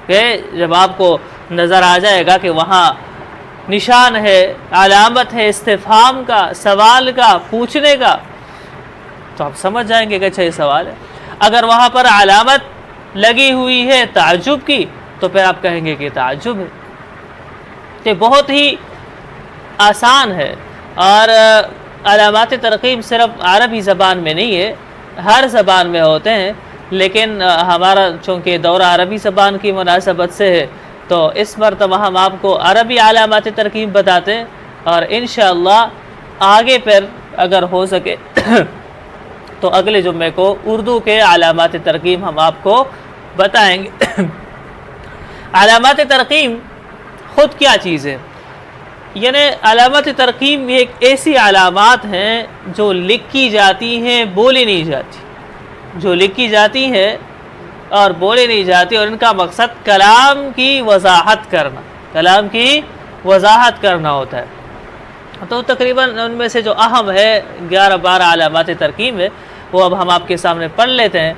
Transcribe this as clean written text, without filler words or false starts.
کہ جب آپ کو نظر آ جائے گا کہ وہاں نشان ہے، علامت ہے استفہام کا، سوال کا، پوچھنے کا، تو آپ سمجھ جائیں گے کہ اچھا یہ سوال ہے۔ اگر وہاں پر علامت لگی ہوئی ہے تعجب کی تو پھر آپ کہیں گے کہ تعجب ہے۔ یہ بہت ہی آسان ہے، اور علامات ترقیم صرف عربی زبان میں نہیں ہے، ہر زبان میں ہوتے ہیں، لیکن ہمارا چونکہ دورہ عربی زبان کی مناسبت سے ہے تو اس مرتبہ ہم آپ کو عربی علامات ترقیم بتاتے ہیں، اور انشاءاللہ آگے پھر اگر ہو سکے تو اگلے جمعے کو اردو کے علامات ترقیم ہم آپ کو بتائیں گے۔ علامات ترقیم خود کیا چیز ہے؟ یعنی علامات ترقیم ایک ایسی علامات ہیں جو لکھی جاتی ہیں، بولی نہیں جاتی، جو لکھی جاتی ہیں اور بولی نہیں جاتی، اور ان کا مقصد کلام کی وضاحت کرنا، کلام کی وضاحت کرنا ہوتا ہے۔ تو تقریباً ان میں سے جو اہم ہے 11-12 علامات ترقیم ہے، وہ اب ہم آپ کے سامنے پڑھ لیتے ہیں۔